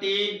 3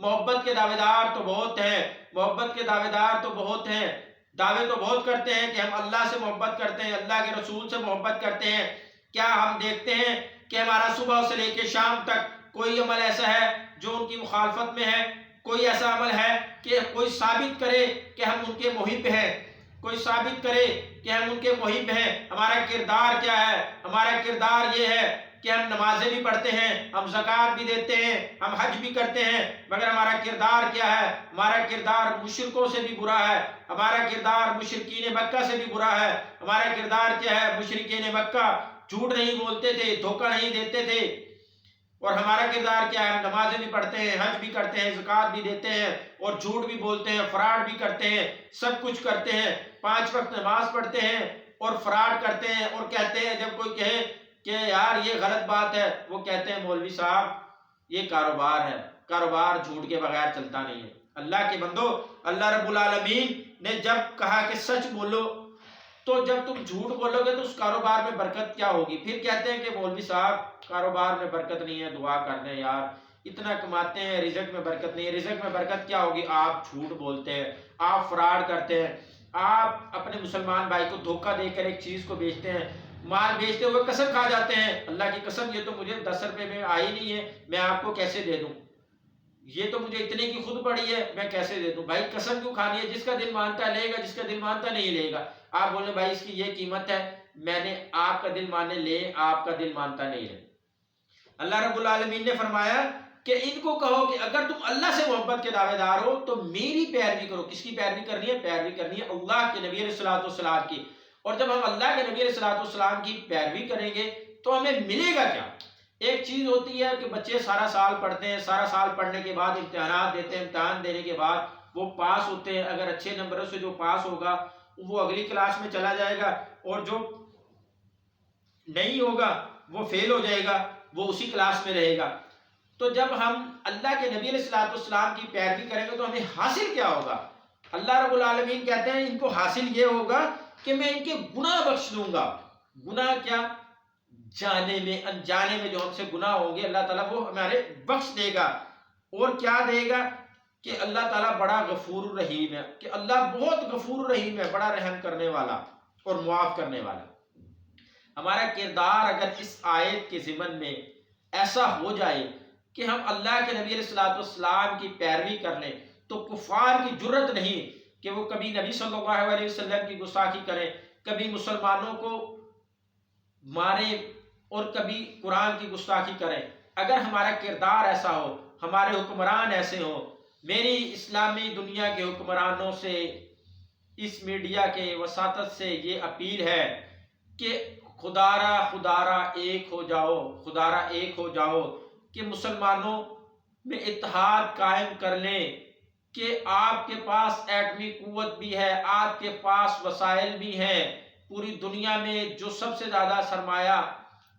محبت کے دعوے دار تو بہت ہیں، محبت کے دعوے دار تو بہت ہیں، دعوے تو بہت کرتے ہیں کہ ہم اللہ سے محبت کرتے ہیں، اللہ کے رسول سے محبت کرتے ہیں۔ کیا ہم دیکھتے ہیں کہ ہمارا صبح سے لے کے شام تک کوئی عمل ایسا ہے جو ان کی مخالفت میں ہے؟ کوئی ایسا عمل ہے کہ کوئی ثابت کرے کہ ہم ان کے محب ہیں؟ کوئی ثابت کرے کہ ہم ان کے محب ہیں؟ ہمارا کردار کیا ہے؟ ہمارا کردار یہ ہے کہ ہم نمازیں بھی پڑھتے ہیں، ہم زکوٰۃ بھی دیتے ہیں، ہم حج بھی کرتے ہیں، مگر ہمارا کردار کیا ہے؟ ہمارا کردار مشرکوں سے بھی برا ہے، ہمارا کردار مشرکین مکہ سے بھی برا ہے۔ ہمارا کردار کیا ہے؟ مشرکین مکہ جھوٹ نہیں بولتے تھے، دھوکہ نہیں دیتے تھے، اور ہمارا کردار کیا ہے؟ ہم نمازیں بھی پڑھتے ہیں، حج بھی کرتے ہیں، زکوٰۃ بھی دیتے ہیں، اور جھوٹ بھی بولتے ہیں، فراڈ بھی کرتے ہیں، سب کچھ کرتے ہیں، 5 وقت نماز پڑھتے ہیں اور فراڈ کرتے ہیں، اور کہتے ہیں جب کوئی کہے کہ یار یہ غلط بات ہے، وہ کہتے ہیں مولوی صاحب یہ کاروبار ہے، کاروبار جھوٹ کے بغیر چلتا نہیں ہے۔ اللہ کے بندو، اللہ رب العالمین نے جب کہا کہ سچ بولو، تو جب تم جھوٹ بولو گے تو اس کاروبار میں برکت کیا ہوگی؟ پھر کہتے ہیں کہ مولوی صاحب کاروبار میں برکت نہیں ہے، دعا کر دیں یار، اتنا کماتے ہیں، رزق میں برکت نہیں ہے۔ رزق میں برکت کیا ہوگی؟ آپ جھوٹ بولتے ہیں، آپ فراڈ کرتے ہیں، آپ اپنے مسلمان بھائی کو دھوکہ دے کر ایک چیز کو بیچتے ہیں، مال بیچتے ہوئے قسم کھا جاتے ہیں، اللہ کی قسم یہ تو مجھے 10 روپے میں آئی نہیں ہے، میں آپ کو کیسے دے دوں؟ یہ تو مجھے اتنے کی خود پڑی ہے، میں کیسے دے دوں؟ بھائی قسم کیوں کھانی ہے؟ جس کا دل مانتا ہے لے گا، جس کا دل مانتا نہیں لے گا۔ آپ بولیں بھائی اس کی یہ قیمت ہے، میں نے آپ کا دل ماننے لے، آپ کا دل مانتا نہیں ہے۔ اللہ رب العالمین نے فرمایا کہ ان کو کہو کہ اگر تم اللہ سے محبت کے دعوے دار ہو تو میری پیروی کرو۔ کس کی پیروی کرنی ہے؟ پیروی کرنی ہے اللہ کے نبی علیہ الصلوۃ والسلام کی۔ اور جب ہم اللہ کے نبی علیہ الصلوۃ والسلام کی پیروی کریں گے تو ہمیں ملے گا کیا؟ ایک چیز ہوتی ہے کہ بچے سارا سال پڑھتے ہیں، سارا سال پڑھنے کے بعد امتحانات دیتے ہیں، امتحان دینے کے بعد وہ پاس ہوتے ہیں، اگر اچھے نمبروں سے جو پاس ہوگا وہ اگلی کلاس میں چلا جائے گا، اور جو نہیں ہوگا وہ فیل ہو جائے گا، وہ اسی کلاس میں رہے گا۔ تو جب ہم اللہ کے نبی علیہ الصلوۃ والسلام کی پیروی کریں گے تو ہمیں حاصل کیا ہوگا؟ اللہ رب العالمین کہتے ہیں ان کو حاصل یہ ہوگا کہ میں ان کے گناہ بخش دوں گا۔ گناہ کیا؟ جانے میں انجانے میں جو ہم سے گناہ ہوں گے اللہ تعالیٰ وہ ہمارے بخش دے گا۔ اور کیا دے گا؟ کہ اللہ تعالیٰ بڑا غفور الرحیم ہے، کہ اللہ بہت غفور الرحیم ہے، بڑا رحم کرنے والا اور معاف کرنے والا۔ ہمارا کردار اگر اس آیت کے ضمن میں ایسا ہو جائے کہ ہم اللہ کے نبی علیہ الصلوۃ والسلام کی پیروی کر لیں تو کفار کی جرت نہیں کہ وہ کبھی نبی صلی اللہ علیہ وسلم کی گستاخی کریں، کبھی مسلمانوں کو مارے اور کبھی قرآن کی گستاخی کریں۔ اگر ہمارا کردار ایسا ہو، ہمارے حکمران ایسے ہوں، میری اسلامی دنیا کے حکمرانوں سے، اس میڈیا کے وساطت سے یہ اپیل ہے کہ خدارا ایک ہو جاؤ، خدارا ایک ہو جاؤ، کہ مسلمانوں میں اتحاد قائم کر لیں، کہ آپ کے پاس ایٹمی قوت بھی ہے، آپ کے پاس وسائل بھی ہیں، پوری دنیا میں جو سب سے زیادہ سرمایہ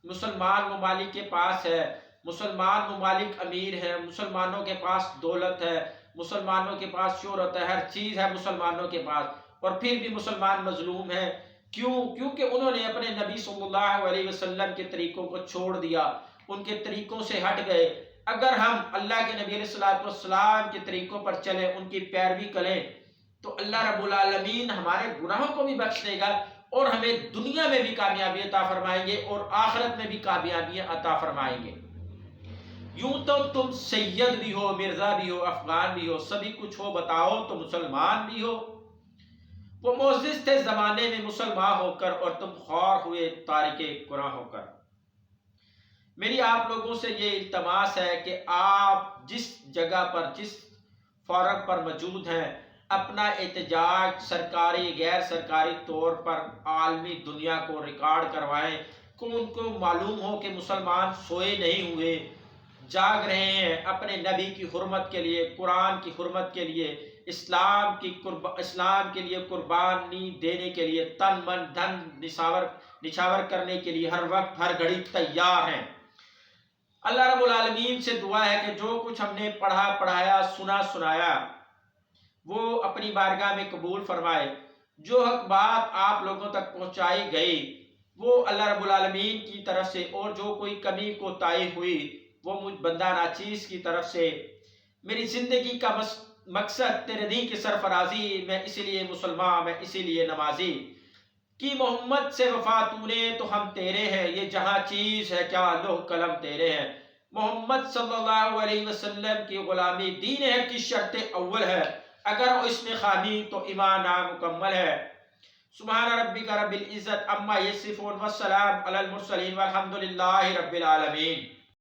مسلمان ممالک کے پاس ہے، مسلمان ممالک امیر ہیں، مسلمانوں کے پاس دولت ہے، مسلمانوں کے پاس شہرت ہے، ہر چیز ہے مسلمانوں کے پاس، اور پھر بھی مسلمان مظلوم ہیں۔ کیوں؟ کیونکہ انہوں نے اپنے نبی صلی اللہ علیہ وسلم کے طریقوں کو چھوڑ دیا، ان کے طریقوں سے ہٹ گئے۔ اگر ہم اللہ کے نبی علیہ الصلوۃ والسلام کے طریقوں پر چلیں، ان کی پیروی کریں، تو اللہ رب العالمین ہمارے گناہوں کو بھی بخش دے گا اور ہمیں دنیا میں بھی کامیابی عطا فرمائیں گے اور آخرت میں بھی کامیابیاں عطا فرمائیں گے۔ یوں تو تم سید بھی ہو، مرزا بھی ہو، افغان بھی ہو، سبھی کچھ ہو، بتاؤ تو مسلمان بھی ہو۔ وہ معزز تھے زمانے میں مسلمان ہو کر، اور تم خوار ہوئے تارک قرآن ہو کر۔ میری آپ لوگوں سے یہ التماس ہے کہ آپ جس جگہ پر، جس فورم پر موجود ہیں، اپنا احتجاج سرکاری غیر سرکاری طور پر عالمی دنیا کو ریکارڈ کروائیں، کہ ان کو معلوم ہو کہ مسلمان سوئے نہیں ہوئے، جاگ رہے ہیں اپنے نبی کی حرمت کے لیے، قرآن کی حرمت کے لیے، اسلام کے لیے قربانی دینے کے لیے، تن من دھن نچھاور کرنے کے لیے ہر وقت ہر گھڑی تیار ہیں۔ اللہ رب العالمین سے دعا ہے کہ جو کچھ ہم نے پڑھا، پڑھایا، سنایا، وہ اپنی بارگاہ میں قبول فرمائے۔ جو حق بات آپ لوگوں تک پہنچائی گئی وہ اللہ رب العالمین کی طرف سے، اور جو کوئی کمی کوتاہی ہوئی وہ مجھ بندہ ناچیز کی طرف سے میری زندگی کا مقصد تیرے دین کی سرفرازی، میں اسی لیے مسلمان، میں اسی لیے نمازی، کی محمد سے وفا تو نے تو ہم تیرے ہیں، یہ جہاں چیز ہے کیا لوح قلم تیرے ہیں۔ محمد صلی اللہ علیہ وسلم کی غلامی دین ہے کی شرط اول ہے، اگر اس میں خامی تو ایمان نامکمل ہے۔ سبحان ربک رب العزت عما یصفون والسلام علی المرسلین والحمد للہ رب العالمین۔